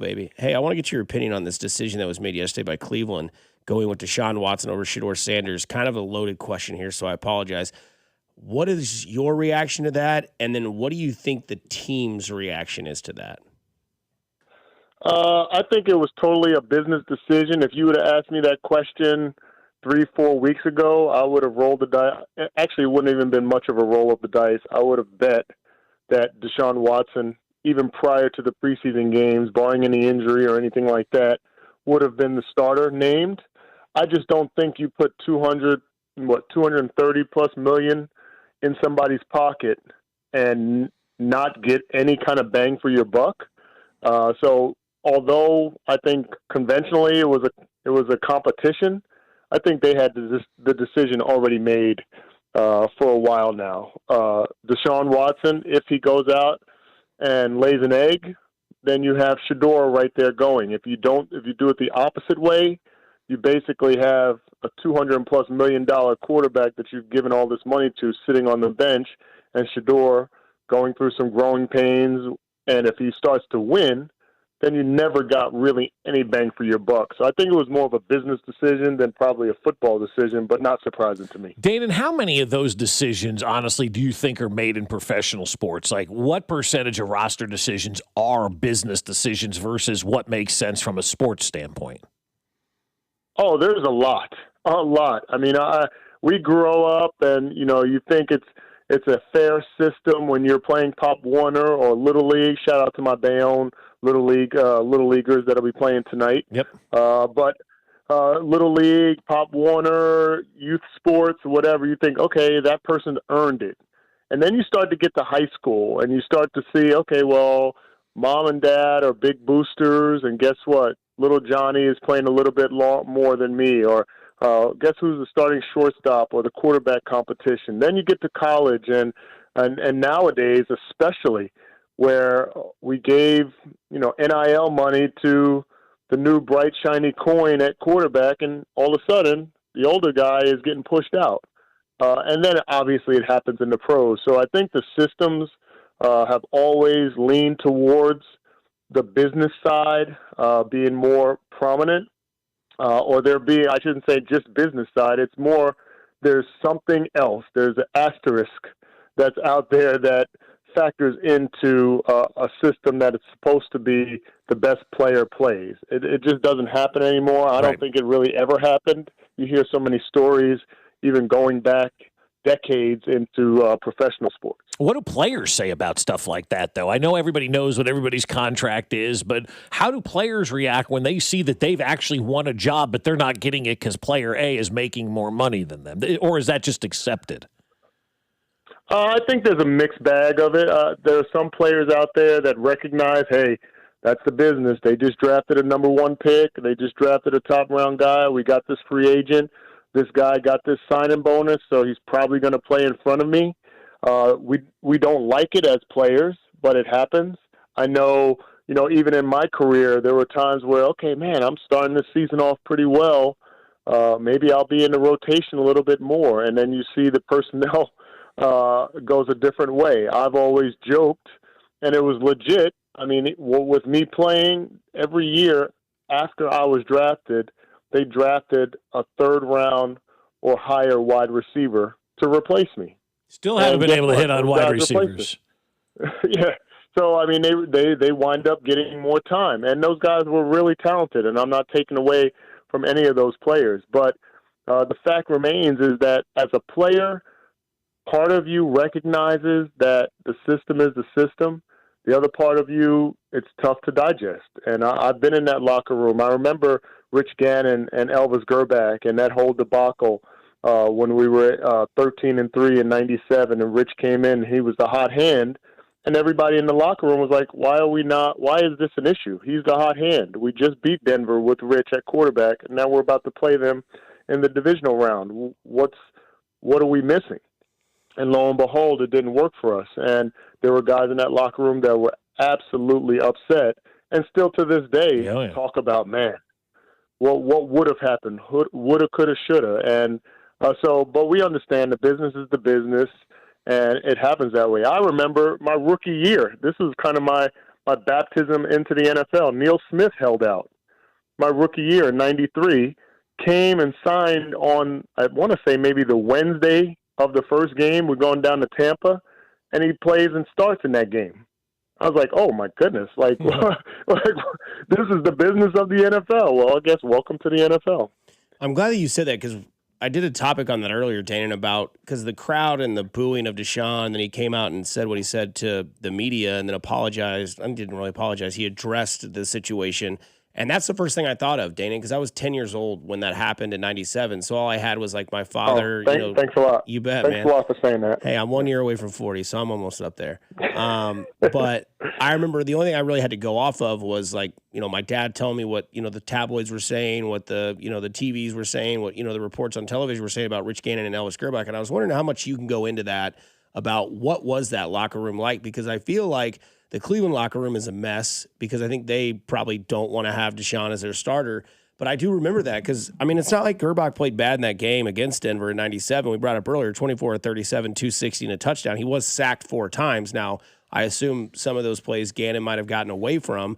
baby. Hey, I want to get your opinion on this decision that was made yesterday by Cleveland, going with Deshaun Watson over Shedeur Sanders. Kind of a loaded question here, so I apologize. What is your reaction to that? And then what do you think the team's reaction is to that? I think it was totally a business decision. If you would have asked me that question 3-4 weeks ago, I would have rolled the dice. Actually, it wouldn't even been much of a roll of the dice. I would have bet that Deshaun Watson, even prior to the preseason games, barring any injury or anything like that, would have been the starter named. I just don't think you put 230 plus million in somebody's pocket and not get any kind of bang for your buck. So although I think conventionally it was a competition, I think they had the decision already made for a while now. Deshaun Watson, if he goes out and lays an egg, then you have Shedeur right there going. If you do it the opposite way, you basically have a $200+ million quarterback that you've given all this money to sitting on the bench, and Shedeur going through some growing pains. And if he starts to win, then you never got really any bang for your buck. So I think it was more of a business decision than probably a football decision, but not surprising to me. Danan, how many of those decisions, honestly, do you think are made in professional sports? Like, what percentage of roster decisions are business decisions versus what makes sense from a sports standpoint? Oh, there's a lot. I mean, we grow up and, you think it's a fair system when you're playing Pop Warner or Little League. Shout out to my Bayonne Little Leaguers that'll be playing tonight. Yep. But Little League, Pop Warner, youth sports, whatever, you think, okay, that person earned it. And then you start to get to high school and you start to see, okay, well, mom and dad are big boosters, and guess what? Little Johnny is playing a little bit more than me, or guess who's the starting shortstop or the quarterback competition. Then you get to college, and nowadays especially, where we gave NIL money to the new bright shiny coin at quarterback, and all of a sudden the older guy is getting pushed out, and then obviously it happens in the pros. So I think the systems have always leaned towards the business side being more prominent. Or I shouldn't say just business side, it's more there's something else. There's an asterisk that's out there that factors into a system that it's supposed to be the best player plays. It just doesn't happen anymore. I don't think it really ever happened. You hear so many stories, even going back decades into professional sports. What do players say about stuff like that, though? I know everybody knows what everybody's contract is, but how do players react when they see that they've actually won a job, but they're not getting it because player A is making more money than them? Or is that just accepted? I think there's a mixed bag of it. There are some players out there that recognize, hey, that's the business. They just drafted a number 1 pick. They just drafted a top-round guy. We got this free agent. This guy got this signing bonus, so he's probably going to play in front of me. We don't like it as players, but it happens. I know, even in my career, there were times where, okay, man, I'm starting this season off pretty well. Maybe I'll be in the rotation a little bit more, and then you see the personnel goes a different way. I've always joked, and it was legit. I mean, with me playing every year after I was drafted, they drafted a 3rd round or higher wide receiver to replace me. Still haven't been able to hit on wide receivers. Yeah. So, I mean, they wind up getting more time. And those guys were really talented, and I'm not taking away from any of those players. But the fact remains is that as a player, part of you recognizes that the system is the system. The other part of you, it's tough to digest. And I've been in that locker room. I remember Rich Gannon and Elvis Grbac and that whole debacle when we were 13-3 in '97, and Rich came in. He was the hot hand, and everybody in the locker room was like, "Why is this an issue? He's the hot hand. We just beat Denver with Rich at quarterback, and now we're about to play them in the divisional round. What are we missing?" And lo and behold, it didn't work for us. And there were guys in that locker room that were absolutely upset, and still to this day talk about, man, what would have happened? Woulda, coulda, shoulda. And but we understand the business is the business, and it happens that way. I remember my rookie year. This was kind of my my baptism into the NFL. Neil Smith held out my rookie year in '93, came and signed on, I want to say maybe the Wednesday of the first game. We're going down to Tampa, and he plays and starts in that game. I was like, oh, my goodness. Like, this is the business of the NFL. Well, I guess welcome to the NFL. I'm glad that you said that because I did a topic on that earlier, Danan, about because the crowd and the booing of Deshaun, and then he came out and said what he said to the media and then apologized. I didn't really apologize. He addressed the situation. And that's the first thing I thought of, Danan, because I was 10 years old when that happened in '97. So all I had was like my father. Thanks a lot. You bet, man. Thanks a lot for saying that. Hey, I'm 1 year away from 40, so I'm almost up there. But I remember the only thing I really had to go off of was like, my dad telling me what, the tabloids were saying, what the TVs were saying, what, the reports on television were saying about Rich Gannon and Elvis Grbac. And I was wondering how much you can go into that about what was that locker room like, because I feel like the Cleveland locker room is a mess because I think they probably don't want to have Deshaun as their starter. But I do remember that because, it's not like Grbac played bad in that game against Denver in '97. We brought up earlier, 24 of 37, 260 and a touchdown. He was sacked 4 times. Now, I assume some of those plays Gannon might have gotten away from.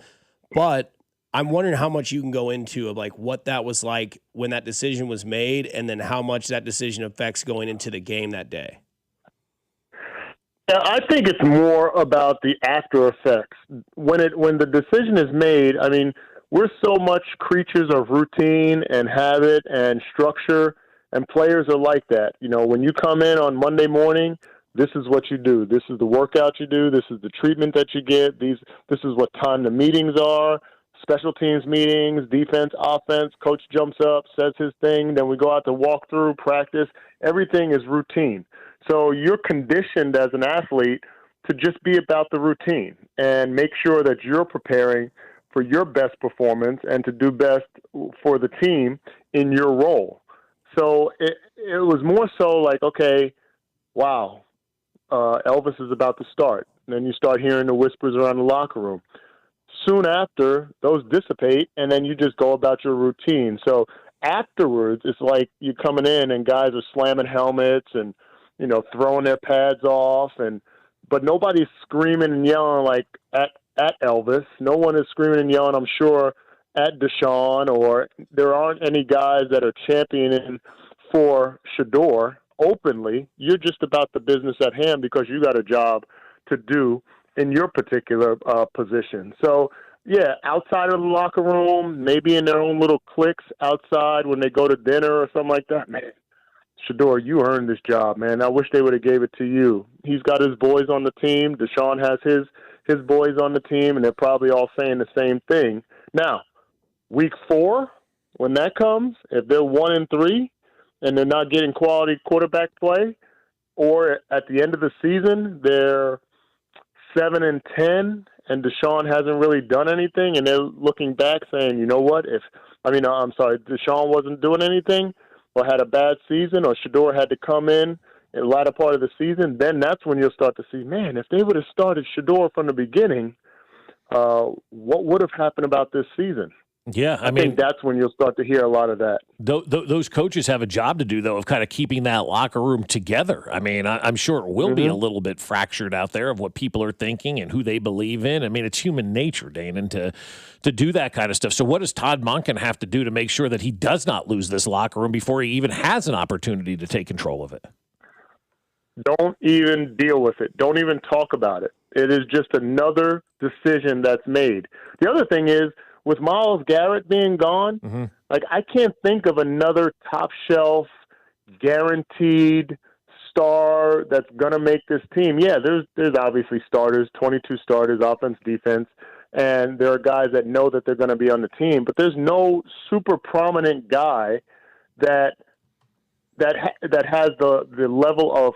But I'm wondering how much you can go into of like what that was like when that decision was made and then how much that decision affects going into the game that day. I think it's more about the after effects. When the decision is made, we're so much creatures of routine and habit and structure, and players are like that. When you come in on Monday morning, this is what you do. This is the workout you do. This is the treatment that you get. This is what time the meetings are, special teams meetings, defense, offense. Coach jumps up, says his thing. Then we go out to walk through, practice. Everything is routine. So you're conditioned as an athlete to just be about the routine and make sure that you're preparing for your best performance and to do best for the team in your role. So it was more so like, okay, wow, Elvis is about to start. And then you start hearing the whispers around the locker room. Soon after, those dissipate, and then you just go about your routine. So afterwards, it's like you're coming in and guys are slamming helmets and throwing their pads off, but nobody's screaming and yelling like at Elvis. No one is screaming and yelling, I'm sure, at Deshaun, or there aren't any guys that are championing for Shador openly. You're just about the business at hand because you got a job to do in your particular position. So, yeah, outside of the locker room, maybe in their own little cliques outside when they go to dinner or something like that, man, Shador, you earned this job, man. I wish they would have gave it to you. He's got his boys on the team. Deshaun has his boys on the team, and they're probably all saying the same thing. Now, week 4, when that comes, if they're 1-3 and they're not getting quality quarterback play, or at the end of the season they're 7-10 and Deshaun hasn't really done anything, and they're looking back saying, you know what? Deshaun wasn't doing anything, or had a bad season, or Shador had to come in the latter part of the season, then that's when you'll start to see, man, if they would have started Shador from the beginning, what would have happened about this season? Yeah, I think that's when you'll start to hear a lot of that. Those coaches have a job to do, though, of kind of keeping that locker room together. I'm sure it will be a little bit fractured out there of what people are thinking and who they believe in. It's human nature, Danan, to do that kind of stuff. So what does Todd Monken have to do to make sure that he does not lose this locker room before he even has an opportunity to take control of it? Don't even deal with it. Don't even talk about it. It is just another decision that's made. The other thing is, with Myles Garrett being gone, I can't think of another top shelf, guaranteed star that's going to make this team. Yeah, there's obviously starters, 22 starters, offense, defense, and there are guys that know that they're going to be on the team, but there's no super prominent guy that has the level of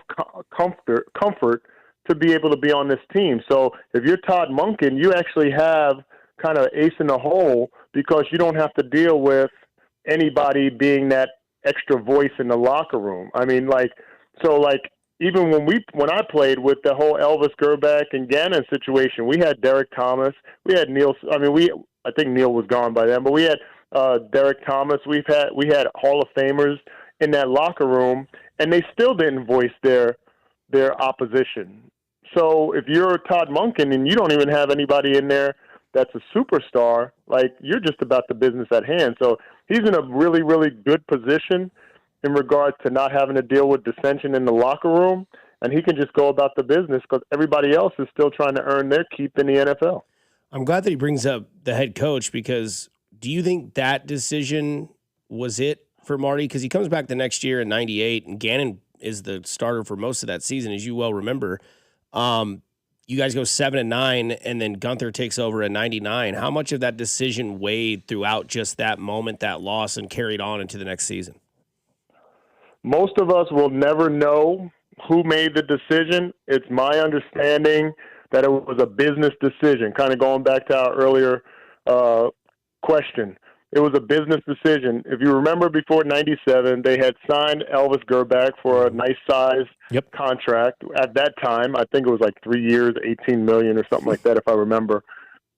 comfort to be able to be on this team. So if you're Todd Monken, you actually have kind of ace in the hole because you don't have to deal with anybody being that extra voice in the locker room. Even when I played with the whole Elvis Grbac and Gannon situation, we had Derek Thomas, we had Neil. I think Neil was gone by then, but we had Derek Thomas. We had Hall of Famers in that locker room, and they still didn't voice their opposition. So if you're Todd Monken and you don't even have anybody in there that's a superstar, like, you're just about the business at hand. So he's in a really, really good position in regards to not having to deal with dissension in the locker room, and he can just go about the business because everybody else is still trying to earn their keep in the NFL. I'm glad that he brings up the head coach, because do you think that decision was it for Marty? Because he comes back the next year in 98, and Gannon is the starter for most of that season, as you well remember. You guys go 7-9, and then Gunther takes over in 99. How much of that decision weighed throughout just that moment, that loss, and carried on into the next season? Most of us will never know who made the decision. It's my understanding that it was a business decision, kind of going back to our earlier question. It was a business decision. If you remember, before 97, they had signed Elvis Grbac for a nice size contract. At that time, I think it was like 3 years, $18 million or something like that, if I remember.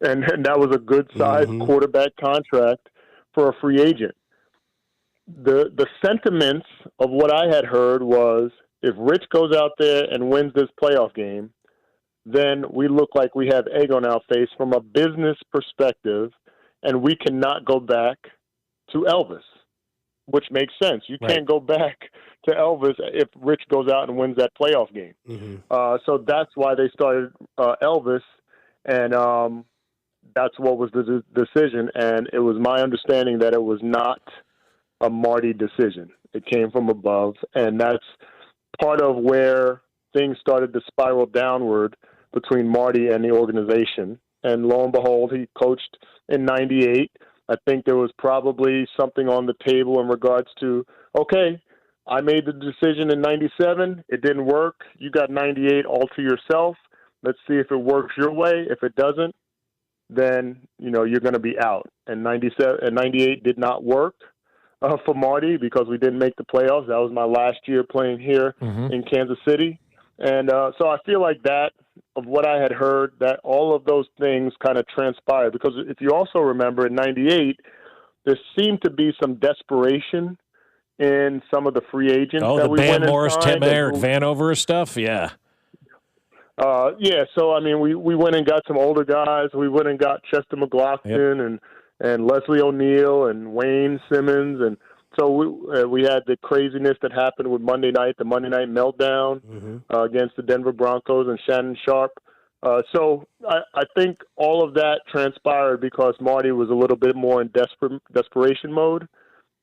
And that was a good size quarterback contract for a free agent. The sentiments of what I had heard was, if Rich goes out there and wins this playoff game, then we look like we have egg on our face from a business perspective, and we cannot go back to Elvis, which makes sense. You can't go back to Elvis if Rich goes out and wins that playoff game. So that's why they started Elvis, and that's what was the decision. And it was my understanding that it was not a Marty decision. It came from above, and that's part of where things started to spiral downward between Marty and the organization. And lo and behold, he coached in 98. I think there was probably something on the table in regards to, okay, I made the decision in 97. It didn't work. You got 98 all to yourself. Let's see if it works your way. If it doesn't, then, you're going to be out. And 98 did not work for Marty because we didn't make the playoffs. That was my last year playing here in Kansas City. And so I feel like that, of what I had heard, that all of those things kind of transpired. Because if you also remember, in 98, there seemed to be some desperation in some of the free agents that we went and signed. Oh, the Van Morris, Tim Eric, Vanover stuff, yeah. So, I mean, we went and got some older guys. We went and got Chester McLaughlin and Leslie O'Neal and Wayne Simmons. And so we had the craziness that happened with Monday night, the Monday night meltdown against the Denver Broncos and Shannon Sharp. So I think all of that transpired because Marty was a little bit more in desperation mode.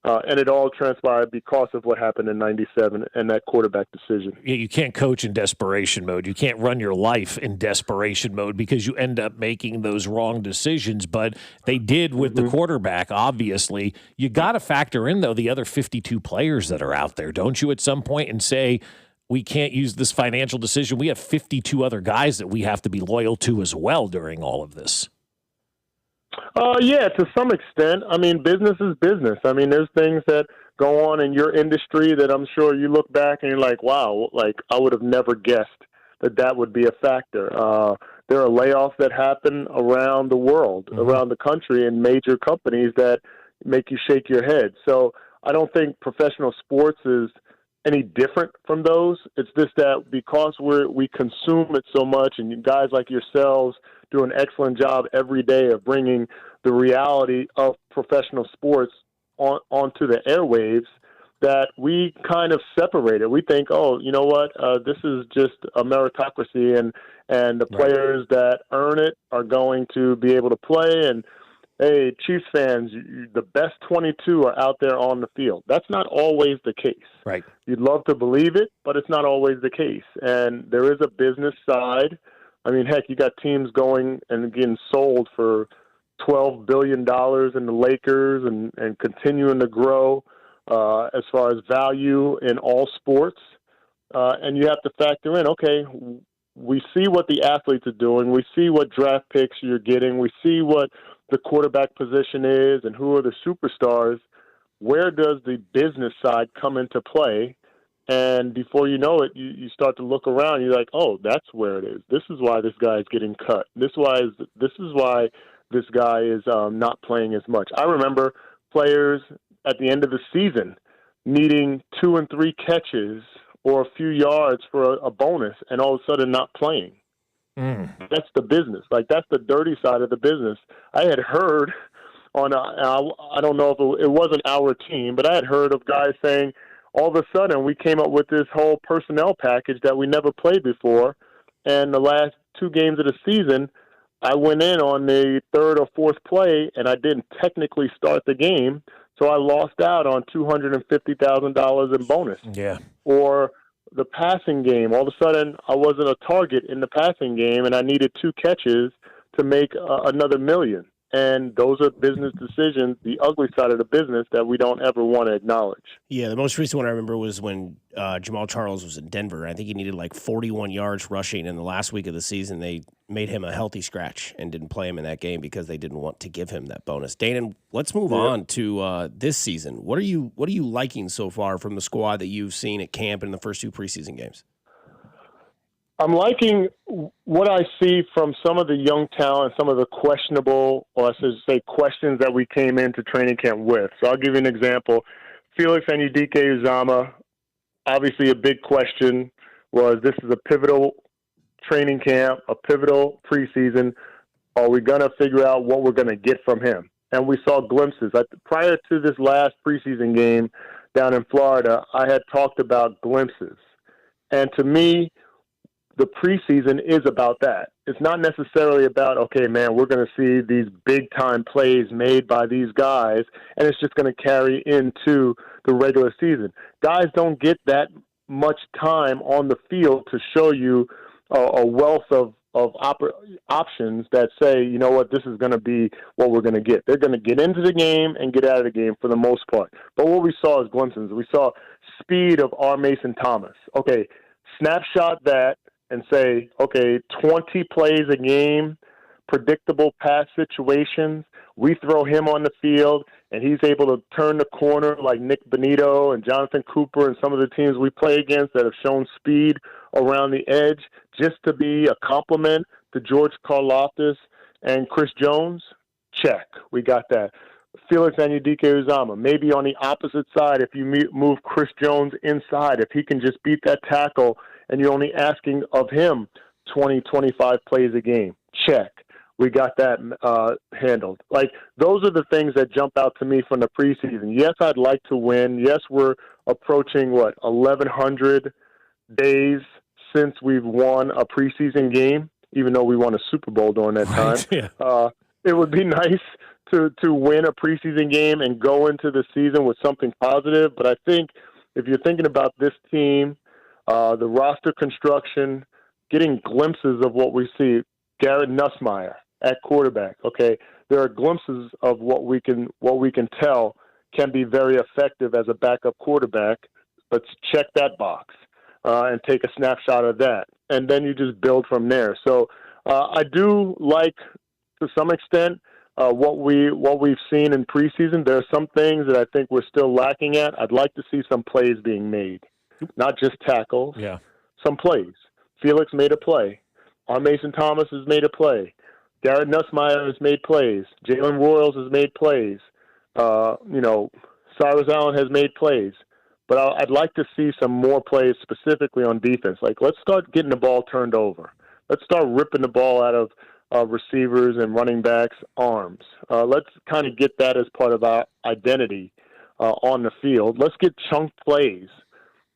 And it all transpired because of what happened in 97 and that quarterback decision. Yeah, you can't coach in desperation mode. You can't run your life in desperation mode because you end up making those wrong decisions. But they did with the quarterback, obviously. You got to factor in, though, the other 52 players that are out there, don't you, at some point, and say, we can't use this financial decision. We have 52 other guys that we have to be loyal to as well during all of this. Yeah, to some extent. I mean, business is business. I mean, there's things that go on in your industry that I'm sure you look back and you're like, wow, like I would have never guessed that would be a factor. There are layoffs that happen around the world, around the country, in major companies that make you shake your head. So I don't think professional sports is any different from those. It's just that because we consume it so much, and guys like yourselves do an excellent job every day of bringing the reality of professional sports onto the airwaves, that we kind of separate it. We think, oh, you know what, this is just a meritocracy, and the players that earn it are going to be able to play. And hey, Chiefs fans, the best 22 are out there on the field. That's not always the case. Right. You'd love to believe it, but it's not always the case. And there is a business side. I mean, heck, you got teams going and getting sold for $12 billion in the Lakers and continuing to grow as far as value in all sports. And you have to factor in, okay, we see what the athletes are doing. We see what draft picks you're getting. We see what the quarterback position is and who are the superstars. Where does the business side come into play? And before you know it, you start to look around. You're like, oh, that's where it is. This is why this guy is getting cut. This is why this guy is not playing as much. I remember players at the end of the season needing 2 and 3 catches or a few yards for a bonus and all of a sudden not playing. That's the business. Like, that's the dirty side of the business. I had heard I don't know if it wasn't our team, but I had heard of guys saying all of a sudden we came up with this whole personnel package that we never played before, and the last 2 games of the season, I went in on the 3rd or 4th play, and I didn't technically start the game, so I lost out on $250,000 in bonus. Yeah. Or the passing game, all of a sudden I wasn't a target in the passing game, and I needed 2 catches to make another $1 million. And those are business decisions, the ugly side of the business that we don't ever want to acknowledge. Yeah, the most recent one I remember was when Jamal Charles was in Denver. I think he needed like 41 yards rushing in the last week of the season. They made him a healthy scratch and didn't play him in that game because they didn't want to give him that bonus. Danan, let's move on to this season. What are you liking so far from the squad that you've seen at camp in the first 2 preseason games? I'm liking what I see from some of the young talent, some of the questionable, or I should say questions that we came into training camp with. So I'll give you an example. Felix Anudike-Uzomah, obviously a big question was, this is a pivotal training camp, a pivotal preseason. Are we going to figure out what we're going to get from him? And we saw glimpses. Prior to this last preseason game down in Florida, I had talked about glimpses. And to me, the preseason is about that. It's not necessarily about, okay, man, we're going to see these big-time plays made by these guys, and it's just going to carry into the regular season. Guys don't get that much time on the field to show you a wealth of options that say, you know what, this is going to be what we're going to get. They're going to get into the game and get out of the game for the most part. But what we saw is glimpses. We saw speed of R. Mason Thomas. Okay, snapshot that, and say, okay, 20 plays a game, predictable pass situations. We throw him on the field, and he's able to turn the corner like Nick Bonito and Jonathan Cooper and some of the teams we play against that have shown speed around the edge, just to be a compliment to George Karlaftis and Chris Jones. Check. We got that. Felix Anudike-Uzomah, maybe on the opposite side, if you move Chris Jones inside, if he can just beat that tackle and you're only asking of him 20, 25 plays a game. Check. We got that handled. Like, those are the things that jump out to me from the preseason. Yes, I'd like to win. Yes, we're approaching, 1,100 days since we've won a preseason game, even though we won a Super Bowl during that time. Right, yeah. It would be nice to win a preseason game and go into the season with something positive. But I think if you're thinking about this team, the roster construction, getting glimpses of what we see, Garrett Nussmeier at quarterback. Okay, there are glimpses of what we can tell can be very effective as a backup quarterback. Let's check that box and take a snapshot of that, and then you just build from there. So I do like, to some extent, what we've seen in preseason. There are some things that I think we're still lacking at. I'd like to see some plays being made, not just tackles. Yeah, some plays. Felix made a play. R. Mason Thomas has made a play. Garrett Nussmeier has made plays. Jalen Royals has made plays. Cyrus Allen has made plays. But I'd like to see some more plays specifically on defense. Like, let's start getting the ball turned over. Let's start ripping the ball out of receivers and running backs' arms. Let's kind of get that as part of our identity on the field. Let's get chunk plays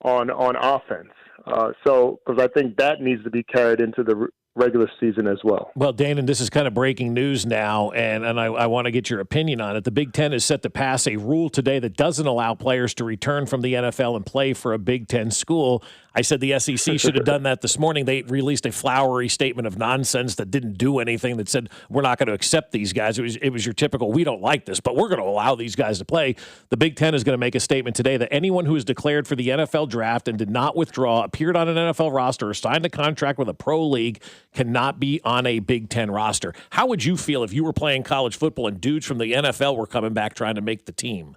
on offense. Because I think that needs to be carried into the regular season as well. Well, Danan, this is kind of breaking news now, and I want to get your opinion on it. The Big Ten is set to pass a rule today that doesn't allow players to return from the NFL and play for a Big Ten school. I said the SEC should have done that this morning. They released a flowery statement of nonsense that didn't do anything, that said, we're not going to accept these guys. It was your typical, we don't like this, but we're going to allow these guys to play. The Big Ten is going to make a statement today that anyone who is declared for the NFL draft and did not withdraw, appeared on an NFL roster, or signed a contract with a pro league cannot be on a Big Ten roster. How would you feel if you were playing college football and dudes from the NFL were coming back trying to make the team?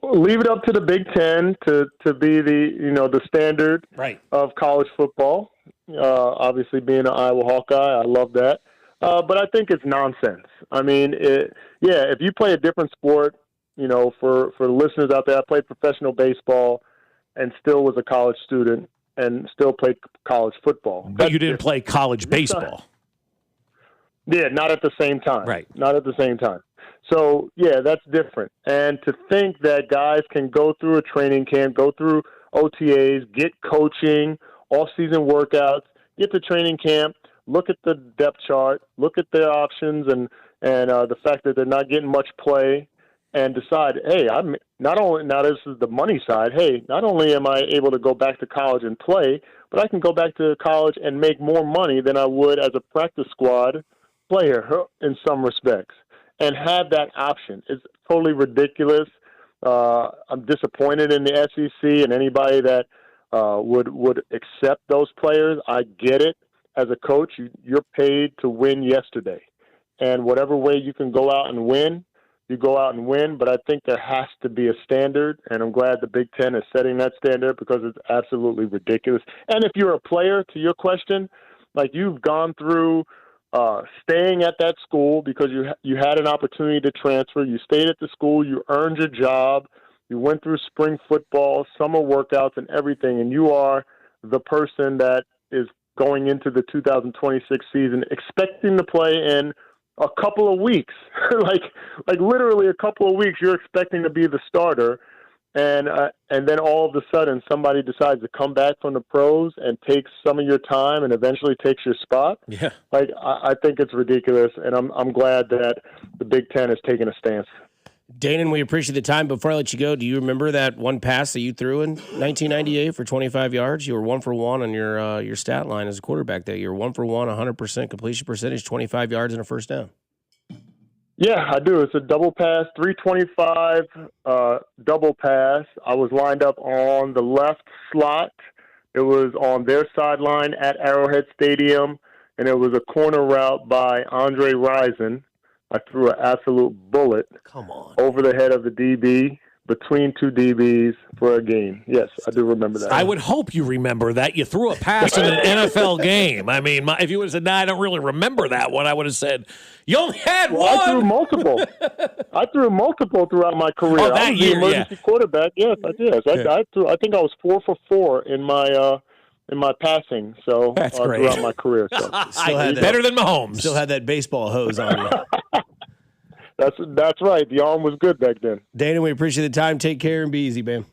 Leave it up to the Big Ten to be the standard of college football. Obviously, being an Iowa Hawkeye, I love that. But I think it's nonsense. I mean, if you play a different sport, for listeners out there, I played professional baseball. and still was a college student and still played college football. But you didn't play college baseball. Yeah, not at the same time. Right. Not at the same time. So, yeah, that's different. And to think that guys can go through a training camp, go through OTAs, get coaching, off-season workouts, get to training camp, look at the depth chart, look at their options and the fact that they're not getting much play, and decide, hey, I'm not only, now this is the money side, hey, not only am I able to go back to college and play, but I can go back to college and make more money than I would as a practice squad player in some respects, and have that option. It's totally ridiculous. I'm disappointed in the SEC and anybody that would accept those players. I get it. As a coach, you're paid to win yesterday. And whatever way you can go out and win, you go out and win. But I think there has to be a standard, and I'm glad the Big Ten is setting that standard because it's absolutely ridiculous. And if you're a player, to your question, like you've gone through staying at that school because you had an opportunity to transfer, you stayed at the school, you earned your job, you went through spring football, summer workouts, and everything, and you are the person that is going into the 2026 season expecting to play in a couple of weeks, like literally a couple of weeks. You're expecting to be the starter, and then all of a sudden somebody decides to come back from the pros and takes some of your time and eventually takes your spot. Yeah, like I think it's ridiculous, and I'm glad that the Big Ten has taken a stance. Danan, we appreciate the time. Before I let you go, do you remember that one pass that you threw in 1998 for 25 yards? You were 1 for 1 on your stat line as a quarterback that year. 1 for 1, 100% completion percentage, 25 yards and a first down. Yeah, I do. It's a double pass, 325 double pass. I was lined up on the left slot. It was on their sideline at Arrowhead Stadium, and it was a corner route by Andre Rison. I threw an absolute bullet over the head of the DB, between two DBs for a game. Yes, I do remember that. I would hope you remember that. You threw a pass in an NFL game. I mean, if you would have said, I don't really remember that one, I would have said, you only had one. I threw multiple. I threw multiple throughout my career. Oh, that I was year, the emergency quarterback. Yes, I did. I think I was 4 for 4 in my passing. So that's great. Throughout my career. So. Better than Mahomes. Still had that baseball hose on you. That's right. The arm was good back then. Danan, we appreciate the time. Take care and be easy, man.